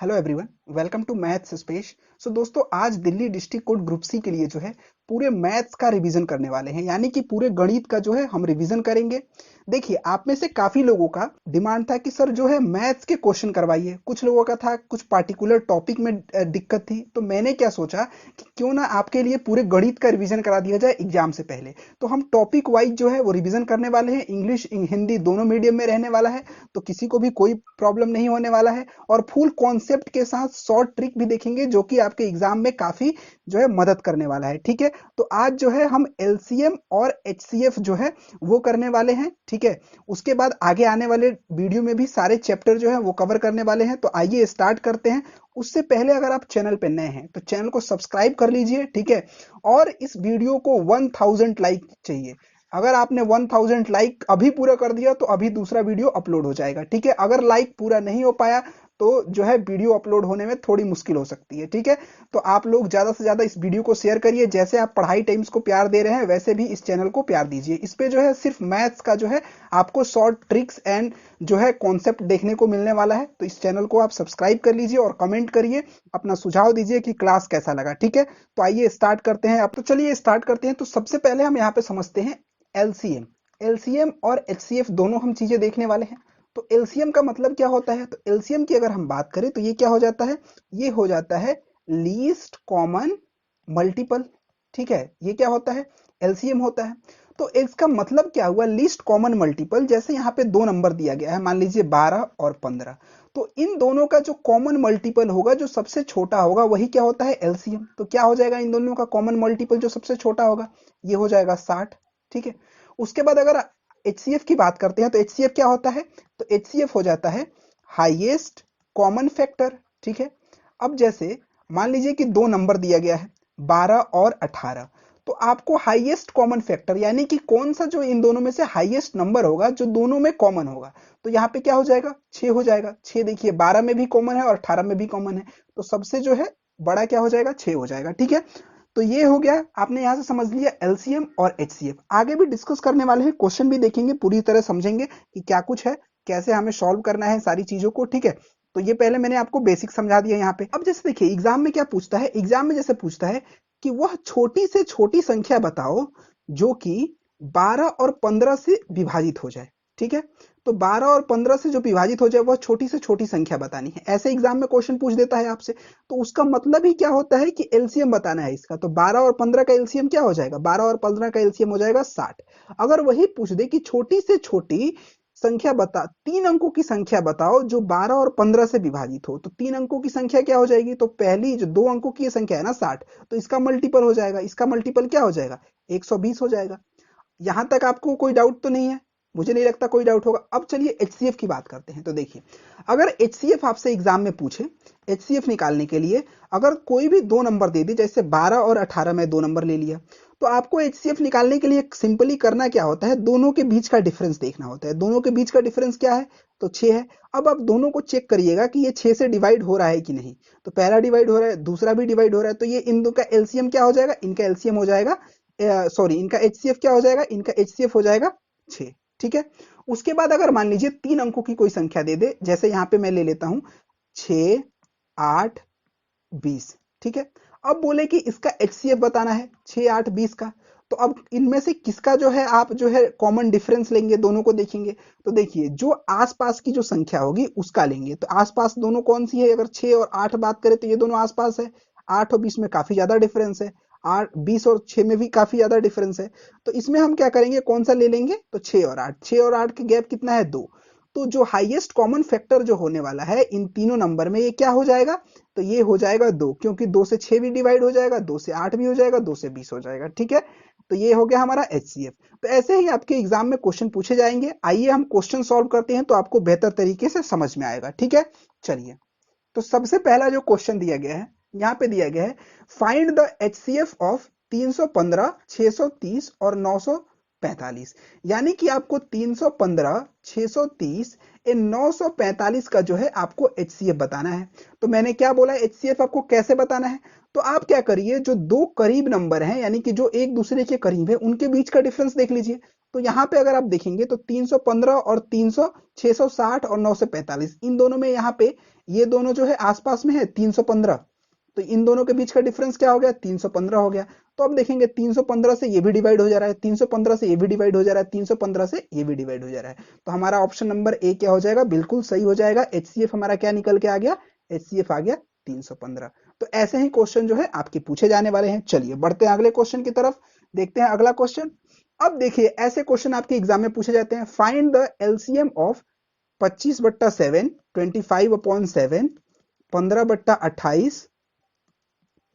Hello everyone, welcome to maths space. So दोस्तों, आज Delhi district court group C के लिए जो है पूरे मैथ्स का रिवीजन करने वाले हैं, यानी कि पूरे गणित का जो है हम रिवीजन करेंगे। देखिए, आप में से काफी लोगों का डिमांड था कि सर जो है मैथ्स के क्वेश्चन करवाइए। कुछ लोगों का था कुछ पार्टिकुलर टॉपिक में दिक्कत थी, तो मैंने क्या सोचा कि क्यों ना आपके लिए पूरे गणित का रिवीजन करा दिया जाए एग्जाम से पहले। तो हम टॉपिक वाइज जो है वो रिवीजन करने वाले हैं। इंग्लिश हिंदी दोनों मीडियम में रहने वाला है, तो किसी को भी कोई प्रॉब्लम नहीं होने वाला है। और फुल कॉन्सेप्ट के साथ शॉर्ट ट्रिक भी देखेंगे जो कि आपके एग्जाम में काफी जो है मदद करने वाला है। ठीक है, तो आज जो है हम एलसीएम और एचसीएफ जो है वो करने वाले हैं। ठीक है, उसके बाद आगे आने वाले वीडियो में भी सारे चैप्टर जो है वो कवर करने वाले हैं। तो आइए स्टार्ट करते हैं। उससे पहले अगर आप चैनल पे नए हैं तो चैनल को सब्सक्राइब कर लीजिए। ठीक है, और इस वीडियो को 1000 लाइक चाहिए। अगर आपने 1000 लाइक अभी पूरा कर दिया तो अभी दूसरा वीडियो अपलोड हो जाएगा। ठीक है, अगर लाइक पूरा नहीं हो पाया तो जो है वीडियो अपलोड होने में थोड़ी मुश्किल हो सकती है। ठीक है, तो आप लोग ज्यादा से ज्यादा इस वीडियो को शेयर करिए। जैसे आप पढ़ाई टाइम्स को प्यार दे रहे हैं वैसे भी इस चैनल को प्यार दीजिए। इस पे जो है सिर्फ मैथ्स का जो है आपको शॉर्ट ट्रिक्स एंड जो है कॉन्सेप्ट देखने को मिलने वाला है। तो इस चैनल को आप सब्सक्राइब कर लीजिए और कमेंट करिए, अपना सुझाव दीजिए कि क्लास कैसा लगा। ठीक है, तो आइए स्टार्ट करते हैं। अब तो चलिए स्टार्ट करते हैं। तो सबसे पहले हम यहाँ पे समझते हैं एलसीएम। एलसीएम और एचसीएफ दोनों हम चीजें देखने वाले हैं। तो एलसीएम का मतलब क्या होता है? तो एलसीएम की अगर हम बात करें तो ये क्या हो जाता है? ये हो जाता है लीस्ट कॉमन मल्टीपल। ठीक है, ये क्या होता है? एलसीएम होता है। तो इसका मतलब क्या हुआ? Least common multiple. जैसे यहाँ पे दो नंबर दिया गया है, मान लीजिए 12 और 15, तो इन दोनों का जो कॉमन मल्टीपल होगा, जो सबसे छोटा होगा, वही क्या होता है? एलसीएम। तो क्या हो जाएगा इन दोनों का कॉमन मल्टीपल जो सबसे छोटा होगा? ये हो जाएगा 60। ठीक है, उसके बाद अगर एचसीएफ की बात करते हैं तो एचसीएफ क्या होता है? तो एचसीएफ हो जाता है हाईएस्ट कॉमन फैक्टर। ठीक है, अब जैसे मान लीजिए कि दो नंबर दिया गया है 12 और 18, तो आपको हाईएस्ट कॉमन फैक्टर यानी कि कौन सा जो इन दोनों में से हाईएस्ट नंबर होगा जो दोनों में कॉमन होगा, तो यहाँ पे क्या हो जाएगा? 6 हो जाएगा। 6 देखिए 12 में भी कॉमन है और 18 में भी कॉमन है, तो सबसे जो है बड़ा क्या हो जाएगा? 6 हो जाएगा। ठीक है, तो ये हो गया, आपने यहां से समझ लिया एलसीएम और एचसीएफ। आगे भी डिस्कस करने वाले हैं, क्वेश्चन भी देखेंगे, पूरी तरह समझेंगे कि क्या कुछ है, कैसे हमें सॉल्व करना है सारी चीजों को। ठीक है, तो ये पहले मैंने आपको बेसिक समझा दिया यहाँ पे। अब जैसे देखिए एग्जाम में क्या पूछता है? एग्जाम में जैसे पूछता है कि वह छोटी से छोटी संख्या बताओ जो कि 12 और 15 से विभाजित हो जाए। ठीक है, तो 12 और 15 से जो विभाजित हो जाए वह छोटी से छोटी संख्या बतानी है। ऐसे एग्जाम में क्वेश्चन पूछ देता है आपसे, तो उसका मतलब ही क्या होता है कि एलसीएम बताना है इसका। तो 12 और 15 का एलसीएम क्या हो जाएगा? 12 और 15 का एलसीएम हो जाएगा 60। अगर वही पूछ दे कि छोटी से छोटी संख्या बता, 3 अंकों की संख्या बताओ जो 12 और 15 से विभाजित हो, तो 3 अंकों की संख्या क्या हो जाएगी? तो पहली जो 2 अंकों की संख्या है ना 60, तो इसका मल्टीपल हो जाएगा। इसका मल्टीपल क्या हो जाएगा? 120 हो जाएगा। यहां तक आपको कोई डाउट तो नहीं है? मुझे नहीं लगता कोई डाउट होगा। अब चलिए एचसीएफ की बात करते हैं। तो देखिए, अगर एचसीएफ आपसे एग्जाम में पूछे, एचसीएफ निकालने के लिए अगर कोई भी दो नंबर दे दे, जैसे 12 और 18 में दो नंबर ले लिया, तो आपको एचसीएफ निकालने के लिए सिंपली करना क्या होता है? दोनों के बीच का डिफरेंस देखना होता है। दोनों के बीच का डिफरेंस क्या है? तो 6 है। अब आप दोनों को चेक करिएगा कि ये 6 से डिवाइड हो रहा है कि नहीं। तो पहला डिवाइड हो रहा है, दूसरा भी डिवाइड हो रहा है, तो ये इन दो का एलसीएम क्या हो जाएगा? इनका एलसीएम हो जाएगा, सॉरी, इनका एचसीएफ क्या हो जाएगा? इनका एचसीएफ हो जाएगा 6। ठीक है, उसके बाद अगर मान लीजिए 3 अंकों की कोई संख्या दे दे, जैसे यहां पे मैं ले लेता हूं 6, 8, 20। ठीक है, अब बोले कि इसका एचसीएफ बताना है 6, 8, 20 का। तो अब इनमें से किसका जो है आप जो है कॉमन डिफरेंस लेंगे, दोनों को देखेंगे। तो देखिए, जो आसपास की जो संख्या होगी उसका लेंगे। तो आसपास दोनों कौन सी है? अगर 6 और 8 बात करें तो ये दोनों आसपास है। 8 और 20 में काफी ज्यादा डिफरेंस है। 8, 20 और 6 में भी काफी ज्यादा डिफरेंस है। तो इसमें हम क्या करेंगे? कौन सा ले लेंगे? तो 6 और 8। 6 और 8 के गैप कितना है? 2। तो जो हाईएस्ट कॉमन फैक्टर जो होने वाला है इन तीनों नंबर में, ये क्या हो जाएगा? तो ये हो जाएगा 2, क्योंकि 2 से 6 भी डिवाइड हो जाएगा, 2 से 8 भी हो जाएगा, 2 से 20 हो जाएगा। ठीक है, तो ये हो गया हमारा एचसीएफ। तो ऐसे ही आपके एग्जाम में क्वेश्चन पूछे जाएंगे। आइए हम क्वेश्चन सॉल्व करते हैं तो आपको बेहतर तरीके से समझ में आएगा। ठीक है, चलिए। तो सबसे पहला जो क्वेश्चन दिया गया है, यहाँ पे दिया गया है फाइंड द एचसीएफ ऑफ 315, 630 और 945। यानी कि आपको 315, 630 इन 945 का जो है आपको एचसीएफ बताना है। तो मैंने क्या बोला? एचसीएफ आपको कैसे बताना है? तो आप क्या करिए, जो दो करीब नंबर हैं यानी कि जो एक दूसरे के करीब है, उनके बीच का डिफरेंस देख लीजिए। तो यहाँ पे अगर आप देखेंगे तो 315 और 300, 660 और 945, इन दोनों में यहाँ पे ये दोनों जो है आसपास में है 315, तो इन दोनों के बीच का डिफरेंस क्या हो गया, 315 हो गया। तो अब देखेंगे 315 से ये भी डिवाइड हो जा रहा है, 315 से ये भी डिवाइड हो जा रहा है, 315 से ये भी डिवाइड हो जा रहा है। तो हमारा ऑप्शन नंबर ए क्या हो जाएगा, बिल्कुल सही हो जाएगा। एचसीएफ हमारा क्या निकल के आ गया, एचसीएफ आ गया 315। तो ऐसे ही क्वेश्चन जो है आपके पूछे जाने वाले हैं। चलिए बढ़ते हैं अगले क्वेश्चन की तरफ, देखते हैं अगला क्वेश्चन। अब देखिए ऐसे क्वेश्चन आपके एग्जाम में पूछे जाते हैं, फाइंड द एलसीएम ऑफ 25/7, 25/7, 15/28,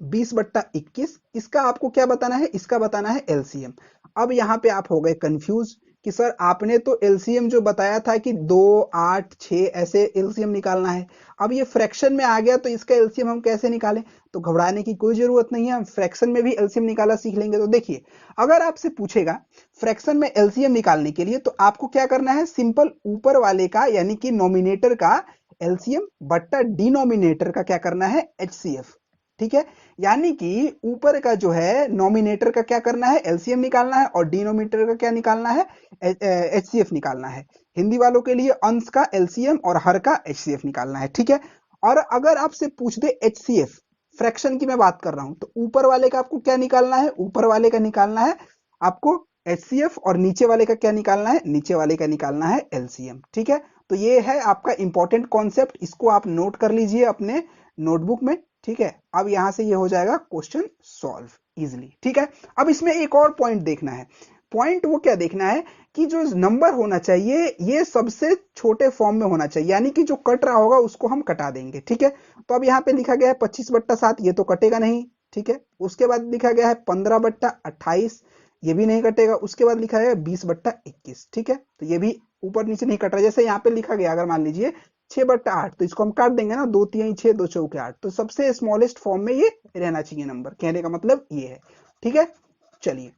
20/21, इसका आपको क्या बताना है, इसका बताना है एलसीएम। अब यहाँ पे आप हो गए कंफ्यूज कि सर आपने तो एलसीएम जो बताया था कि 2, 8, 6 ऐसे एलसीएम निकालना है, अब ये फ्रैक्शन में आ गया तो इसका एलसीएम हम कैसे निकालें। तो घबराने की कोई जरूरत नहीं है, हम फ्रैक्शन में भी एलसीएम निकाला सीख लेंगे। तो देखिए अगर आपसे पूछेगा फ्रैक्शन में एलसीएम निकालने के लिए तो आपको क्या करना है, सिंपल ऊपर वाले का यानी कि नॉमिनेटर का एलसीएम बट्टा डिनोमिनेटर का क्या करना है, एचसीएफ। ठीक है, यानी कि ऊपर का जो है नॉमिनेटर का क्या करना है, एलसीएम निकालना है, और डिनोमिनेटर का क्या निकालना है, एचसीएफ निकालना है। हिंदी वालों के लिए अंश का एलसीएम और हर का एचसीएफ निकालना है। ठीक है, और अगर आपसे पूछ दे एचसीएफ, फ्रैक्शन की मैं बात कर रहा हूं, तो ऊपर वाले का आपको क्या निकालना है, ऊपर वाले का निकालना है आपको एचसीएफ, और नीचे वाले का क्या निकालना है, नीचे वाले का निकालना है एलसीएम। ठीक है, तो ये है आपका इंपॉर्टेंट कॉन्सेप्ट, इसको आप नोट कर लीजिए अपने नोटबुक में। ठीक है, अब यहां से ये हो जाएगा क्वेश्चन सॉल्व इजिली। ठीक है, अब इसमें एक और पॉइंट देखना है। पॉइंट वो क्या देखना है कि जो नंबर होना चाहिए ये सबसे छोटे फॉर्म में होना चाहिए, यानी कि जो कट रहा होगा उसको हम कटा देंगे। ठीक है, तो अब यहाँ पे लिखा गया है 25/7, ये तो कटेगा नहीं। ठीक है, उसके बाद लिखा गया है 15/28, ये भी नहीं कटेगा। उसके बाद लिखा है 20/21। ठीक है, तो ये भी ऊपर नीचे नहीं कट रहा। जैसे यहाँ पे लिखा गया, अगर मान लीजिए 6/8, तो इसको हम काट देंगे ना, 2 3 6, 2 चौके 8, तो सबसे स्मॉलेस्ट फॉर्म में ये रहना चाहिए नंबर, कहने का मतलब ये है। ठीक है, चलिए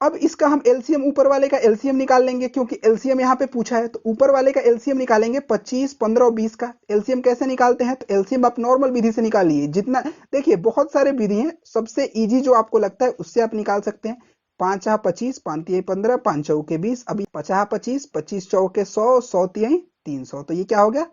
अब इसका हम एलसीएम, ऊपर वाले का एलसीएम निकाल लेंगे, क्योंकि एलसीएम यहाँ पे पूछा है। तो ऊपर वाले का एलसीएम निकालेंगे, 25, 15 और 20 का एलसीएम कैसे निकालते हैं, तो एलसीएम आप नॉर्मल विधि से निकाल लीजिए। जितना देखिए बहुत सारे विधि हैं, सबसे इजी जो आपको लगता है उससे आप निकाल सकते हैं। 5 × 25, 5 × 15, 5 चौके 20, अभी 50 25, 25 चौके 100, 100 300, तो ये क्या हो गया,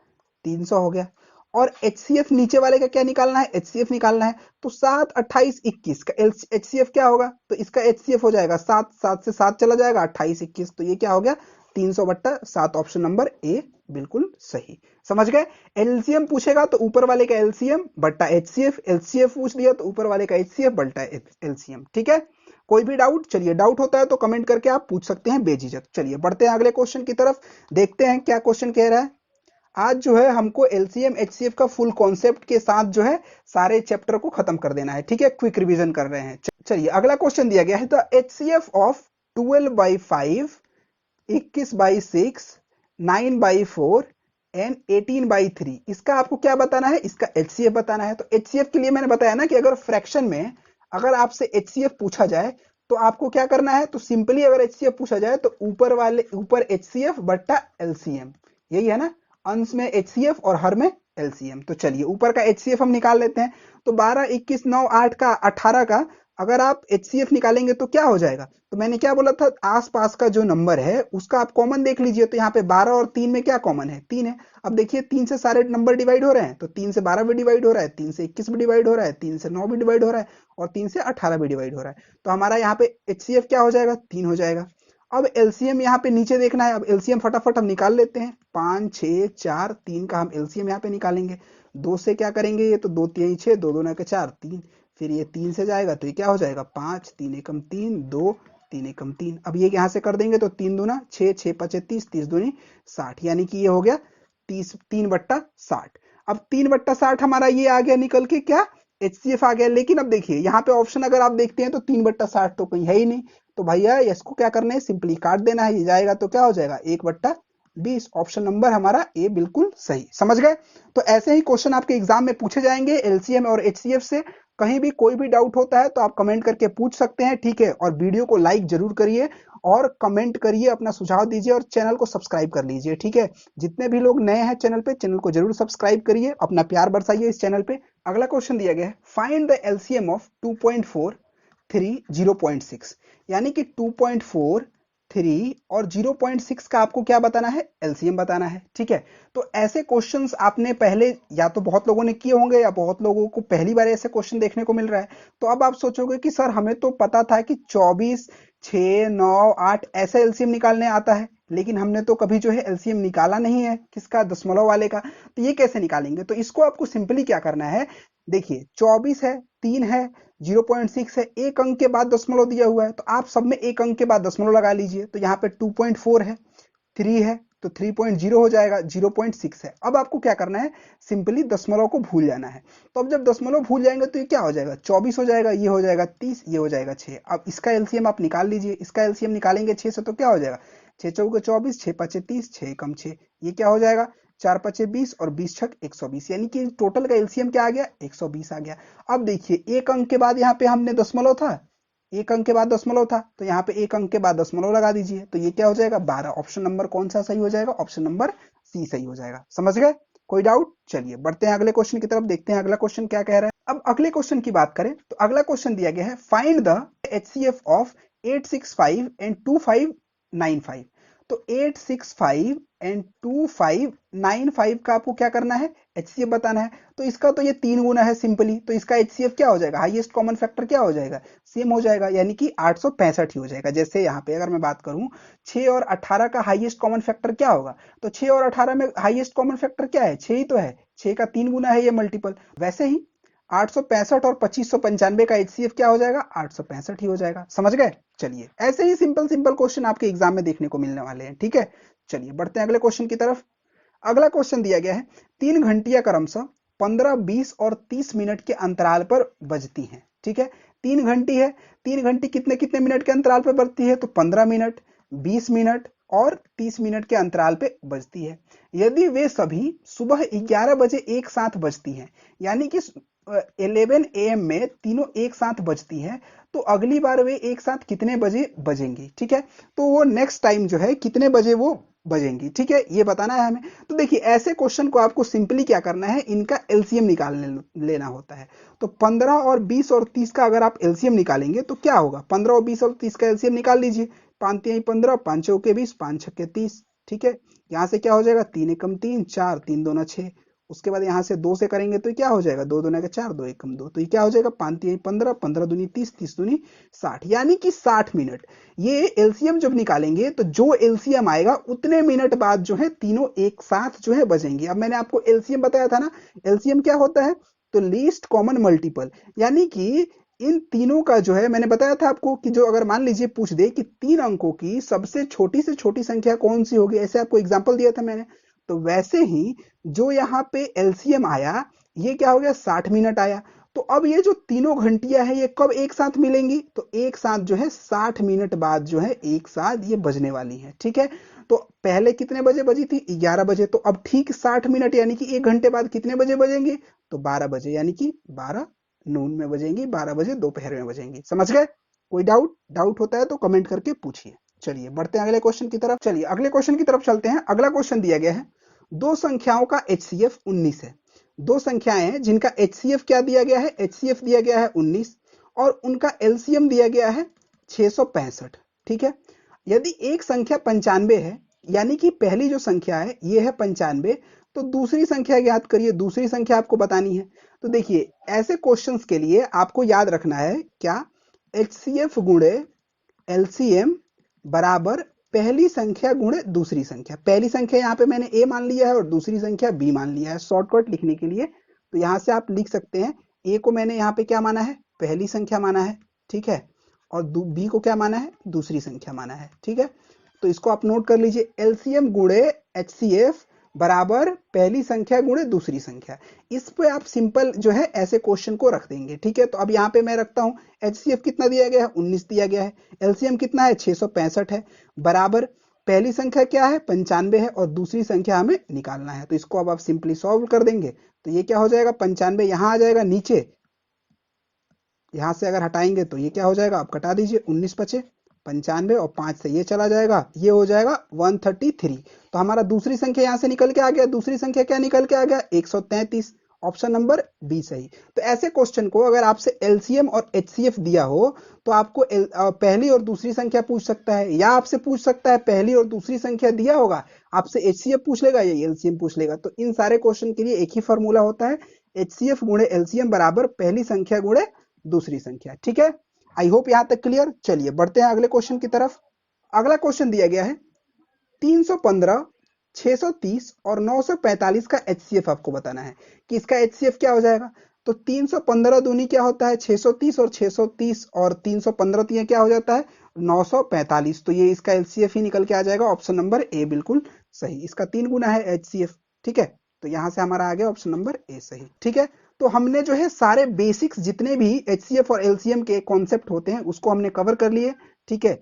300 हो गया। और एचसीएफ नीचे वाले का क्या निकालना है, एचसीएफ निकालना है। तो 7, 28, 21 का एचसीएफ क्या होगा, तो इसका एचसीएफ हो जाएगा 7, 7 से 7 चला जाएगा, 28, 21, तो ये क्या हो गया, 300/7। ऑप्शन नंबर ए बिल्कुल सही। समझ गए, एलसीएम पूछेगा तो ऊपर वाले का एलसीएम बट्टा एचसीएफ, एचसीएफ पूछ लिया तो ऊपर वाले का एचसीएफ बट्टा एलसीएम। ठीक है, कोई भी डाउट, चलिए डाउट होता है तो कमेंट करके आप पूछ सकते हैं बेझिझक। चलिए बढ़ते हैं अगले क्वेश्चन की तरफ, देखते हैं क्या क्वेश्चन कह रहा है। आज जो है हमको एलसीएम एचसीएफ का फुल कॉन्सेप्ट के साथ जो है सारे चैप्टर को खत्म कर देना है। ठीक है, क्विक रिवीजन कर रहे हैं। चलिए अगला क्वेश्चन दिया गया है, द एचसीएफ ऑफ 12/5, 21/6, 9/4 एंड 18/3, इसका आपको क्या बताना है, इसका एचसीएफ बताना है। तो एचसीएफ के लिए मैंने बताया ना कि अगर फ्रैक्शन में अगर आपसे एचसीएफ पूछा जाए तो आपको क्या करना है, तो सिंपली अगर एचसीएफ पूछा जाए तो ऊपर एचसीएफ बट्टा एलसीएम, यही है ना, अंश में एचसीएफ और हर में एलसीएम। तो चलिए ऊपर का एचसीएफ हम निकाल लेते हैं। तो 12, 21, 9, 8 का 18 का अगर आप एचसीएफ निकालेंगे तो क्या हो जाएगा, तो मैंने क्या बोला था, आसपास का जो नंबर है उसका आप कॉमन देख लीजिए। तो यहाँ पे 12 और 3 में क्या कॉमन है, 3 है। अब देखिए 3 से सारे नंबर डिवाइड हो रहे हैं, तो 3 से 12 भी डिवाइड हो रहा है, 3 से 21 भी डिवाइड हो रहा है, 3 से 9 भी डिवाइड हो रहा है, और 3 से 18 भी डिवाइड हो रहा है। तो हमारा यहाँ पे एचसीएफ क्या हो जाएगा, 3 हो जाएगा। अब एलसीएम यहाँ पे नीचे देखना है। अब एलसीएम फटाफट हम निकाल लेते हैं, 5, 6, 4, 3 का हम एलसीएम यहाँ पे निकालेंगे। 2 से क्या करेंगे, ये तो 2 3 6, 2 2 9 4, 3, फिर ये 3 से जाएगा तो ये क्या हो जाएगा, 5, 3 एकम 3, 2, 3 एकम 3। अब ये यहाँ से कर देंगे तो 3 दूना 6, 6 5 30, 30 दूनी 60, यानी कि ये हो गया 3/60। अब 3/60 हमारा ये आ गया निकल के क्या, एचसीएफ आ गया। लेकिन अब देखिए यहाँ पे ऑप्शन अगर आप देखते हैं तो 3/60 तो कहीं है ही नहीं, तो भैया इसको क्या करना है, सिंपली काट देना है, ये जाएगा तो क्या हो जाएगा, 1/20। ऑप्शन नंबर हमारा ए बिल्कुल सही। समझ गए, तो ऐसे ही क्वेश्चन आपके एग्जाम में पूछे जाएंगे एलसीएम और एचसीएफ से। कहीं भी कोई भी डाउट होता है तो आप कमेंट करके पूछ सकते हैं। ठीक है, और वीडियो को लाइक जरूर करिए और कमेंट करिए, अपना सुझाव दीजिए और चैनल को सब्सक्राइब कर लीजिए। ठीक है, जितने भी लोग नए हैं चैनल पे, चैनल को जरूर सब्सक्राइब करिए, अपना प्यार बरसाइए इस चैनल पे। अगला क्वेश्चन दिया गया है, फाइंड द एलसीएम ऑफ 2.4, 3, 0.6, यानी कि 2.4, 3 और 0.6 का आपको क्या बताना है, एलसीएम बताना है। ठीक है, तो ऐसे क्वेश्चंस आपने पहले या तो बहुत लोगों ने किए होंगे या बहुत लोगों को पहली बार ऐसे क्वेश्चन देखने को मिल रहा है। तो अब आप सोचोगे कि सर हमें तो पता था कि 24, 6, 9, 8 ऐसा एलसीएम निकालने आता है, लेकिन हमने तो कभी जो है एलसीएम निकाला नहीं है किसका, दशमलव वाले का, तो ये कैसे निकालेंगे। तो इसको आपको सिंपली क्या करना है, देखिए 24 है, 3 है, 0.6 है, एक अंक के बाद दशमलव दिया हुआ है, तो आप सब में एक अंक के बाद दशमलव लगा लीजिए। तो यहाँ पे 2.4 है, 3 है तो 3.0 हो जाएगा, 0.6 है। अब आपको क्या करना है, सिंपली दशमलव को भूल जाना है। तो अब जब दशमलव भूल जाएंगे तो ये क्या हो जाएगा, 24 हो जाएगा, ये हो जाएगा 30, ये हो जाएगा 6। अब इसका एलसीएम आप निकाल लीजिए, इसका एलसीएम निकालेंगे 6 से तो क्या हो जाएगा, 6 चौके 24, 6 पचे 30, 6 कम 6, ये क्या हो जाएगा, 4 पचे 20 और 20 छक 120, यानी कि टोटल का एलसीएम क्या आ गया, 120 आ गया। अब देखिए एक अंक के बाद यहाँ पे हमने दशमलव था, एक अंक के बाद दशमलव था, तो यहाँ पे एक अंक के बाद दशमलव लगा दीजिए, तो ये क्या हो जाएगा 12। ऑप्शन नंबर कौन सा सही हो जाएगा, ऑप्शन नंबर सी सही हो जाएगा। समझ गए, कोई डाउट। चलिए बढ़ते हैं अगले क्वेश्चन की तरफ, देखते हैं अगला क्वेश्चन क्या कह रहा है। अब अगले क्वेश्चन की बात करें तो अगला क्वेश्चन दिया गया है, find the HCF of 865 and 2595। तो 865 एंड 2595 का आपको क्या करना है, एचसीएफ बताना है। तो इसका तो ये 3 गुना है सिंपली, तो इसका एचसीएफ क्या हो जाएगा, हाईएस्ट कॉमन फैक्टर क्या हो जाएगा, सेम हो जाएगा, यानी कि 865 ही हो जाएगा। जैसे यहाँ पे अगर मैं बात करूं 6 और 18 का हाईएस्ट कॉमन फैक्टर क्या होगा, तो 6 और 18 में हाईएस्ट कॉमन फैक्टर क्या है, 6 ही तो है, 6 का 3 गुना है ये मल्टीपल। वैसे ही 865 और 2595 का एचसीएफ क्या हो जाएगा, 865 ही हो जाएगा। समझ गए। चलिए ऐसे ही सिंपल सिंपल क्वेश्चन आपके एग्जाम में देखने को मिलने वाले हैं। ठीक है, चलिए बढ़ते हैं अगले क्वेश्चन की तरफ। अगला क्वेश्चन दिया गया है, 3 घंटियां क्रमशः 15, 20 और 30 मिनट के अंतराल पर बजती हैं। ठीक है, 3 घंटी है, 3 घंटी कितने कितने मिनट के अंतराल पर बजती है, तो 15 मिनट, 20 मिनट और 30 मिनट के अंतराल पे बजती है। यदि वे सभी सुबह 11 बजे एक साथ बजती हैं, यानी कि 11 AM में तीनों एक साथ बजती है, तो अगली बार वे एक साथ कितने बजे बजेंगी। ठीक है, तो वो नेक्स्ट टाइम जो है कितने बजे वो बजेंगी। ठीक है, ये बताना है हमें। तो देखिए ऐसे क्वेश्चन को आपको सिंपली क्या करना है, इनका एलसीएम निकालने लेना होता है। तो 15 और 20 और 30 का अगर आप एलसीएम निकालेंगे तो क्या होगा, 15 और 20 और 30 का एलसीएम निकाल लीजिए। 5 तिहाई 15, 5 चौके 20, 5 छक्के 30। ठीक है, यहाँ से क्या हो जाएगा, 3 एकम 3, 4, 3 दूना 6। उसके बाद यहाँ से 2 से करेंगे तो क्या हो जाएगा, 2 दूना का 4, 2 एकम 2, तो ये क्या हो जाएगा, 5 तिहाई 15, 15 दूनी 30, 30 दूनी 60, यानी कि 60 मिनट। ये एलसीएम जब निकालेंगे तो जो एलसीएम आएगा उतने मिनट बाद जो है तीनों एक साथ जो है बजेंगे। अब मैंने आपको एलसीएम बताया था ना, एलसीएम क्या होता है, तो लीस्ट कॉमन मल्टीपल, यानी कि इन तीनों का जो है, मैंने बताया था आपको कि जो अगर मान लीजिए पूछ दे कि 3 अंकों की सबसे छोटी से छोटी संख्या कौन सी होगी, ऐसे आपको एग्जांपल दिया था मैंने, तो वैसे ही जो यहाँ पे एलसीएम आया ये क्या हो गया, 60 मिनट आया। तो अब ये जो तीनों घंटियां हैं ये कब एक साथ मिलेंगी, तो एक साथ जो है 60 मिनट बाद जो है एक साथ ये बजने वाली है। ठीक है, तो पहले कितने बजे बजी थी, 11 बजे, तो अब ठीक 60 मिनट यानी कि एक घंटे बाद कितने बजे बजेंगे, तो 12 बजे, यानी कि 12 नून में बजेंगी, 12 बजे दोपहर में बजेंगी। समझ गए। कोई डाउट होता है तो कमेंट करके पूछिए। चलिए बढ़ते हैं अगले क्वेश्चन की तरफ। चलिए अगले क्वेश्चन की तरफ चलते हैं। अगला क्वेश्चन दिया गया है, दो संख्याओं का एचसीएफ 19 है। दो संख्याएं हैं जिनका एचसीएफ क्या दिया गया है, एचसीएफ दिया गया है 19 और उनका एलसीएम दिया गया है 665। ठीक है, यदि एक संख्या 95 है, यानी कि पहली जो संख्या है ये है 95, तो दूसरी संख्या ज्ञात करिए, दूसरी संख्या आपको बतानी है। तो देखिए ऐसे क्वेश्चंस के लिए आपको याद रखना है क्या, एचसीएफ गुणे एलसीएम बराबर पहली संख्या गुणे दूसरी संख्या। पहली संख्या यहाँ पे मैंने ए मान लिया है और दूसरी संख्या बी मान लिया है शॉर्टकट लिखने के लिए। तो यहाँ से आप लिख सकते हैं, ए को मैंने यहाँ पे क्या माना है, पहली संख्या माना है। ठीक है, और बी को क्या माना है, दूसरी संख्या माना है। ठीक है, तो इसको आप नोट कर लीजिए, एलसीएम गुणे एचसीएफ बराबर पहली संख्या गुणे दूसरी संख्या। इस पे आप सिंपल जो है ऐसे क्वेश्चन को रख देंगे। ठीक है, तो अब यहाँ पे मैं रखता हूँ, एचसीएफ कितना दिया गया है, 19 दिया गया है, एलसीएम कितना है, 665 है, बराबर पहली संख्या क्या है, 95 है और दूसरी संख्या हमें निकालना है। तो इसको अब आप सिंपली सॉल्व कर देंगे तो ये क्या हो जाएगा, 95 यहाँ आ जाएगा नीचे, यहां से अगर हटाएंगे तो ये क्या हो जाएगा, आप कटा दीजिए, 19 बचे 95 और 5 से ये चला जाएगा, ये हो जाएगा 133। तो हमारा दूसरी संख्या यहां से निकल के आ गया, दूसरी संख्या क्या निकल के आ गया, 133। ऑप्शन नंबर बी सही। तो ऐसे क्वेश्चन को अगर आपसे एलसीएम और एचसीएफ दिया हो तो आपको पहली और दूसरी संख्या पूछ सकता है, या आपसे पूछ सकता है पहली और दूसरी संख्या दिया होगा, आपसे एचसीएफ पूछ लेगा या एलसीएम पूछ लेगा। तो इन सारे क्वेश्चन के लिए एक ही फॉर्मूला होता है, एचसीएफ गुणे एलसीएम बराबर पहली संख्या गुणे दूसरी संख्या। ठीक है, आई होप यहां तक क्लियर। चलिए बढ़ते हैं अगले क्वेश्चन की तरफ। अगला क्वेश्चन दिया गया है 315, 630 और 945 का एचसीएफ आपको बताना है कि इसका एचसीएफ क्या हो जाएगा। तो 315 दूनी क्या होता है 630, और 630 और 315 तीन क्या हो जाता है 945। तो ये इसका एलसीएफ ही निकल के आ जाएगा, ऑप्शन नंबर ए बिल्कुल सही। इसका 3 गुना है एचसीएफ। ठीक है, तो यहां से हमारा आ गया ऑप्शन नंबर ए सही। ठीक है, तो हमने जो है सारे बेसिक्स जितने भी एचसीएफ और एलसीएम के कॉन्सेप्ट होते हैं उसको हमने कवर कर लिए। ठीक है,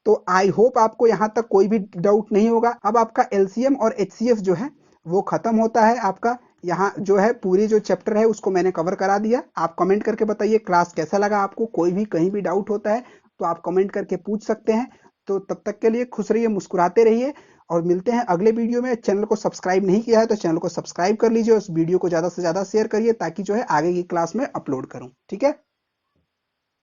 तो आई होप आपको यहां तक कोई भी डाउट नहीं होगा। अब आपका एलसीएम और एचसीएफ जो है वो खत्म होता है आपका। यहाँ जो है पूरी जो चैप्टर है उसको मैंने कवर करा दिया। आप कमेंट करके बताइए क्लास कैसा लगा आपको। कोई भी कहीं भी डाउट होता है तो आप कमेंट करके पूछ सकते हैं। तो तब तक के लिए खुश रहिए, मुस्कुराते रहिए, और मिलते हैं अगले वीडियो में। चैनल को सब्सक्राइब नहीं किया है तो चैनल को सब्सक्राइब कर लीजिए, उस वीडियो को ज्यादा से ज्यादा शेयर करिए ताकि जो है आगे की क्लास में अपलोड करूं। ठीक है।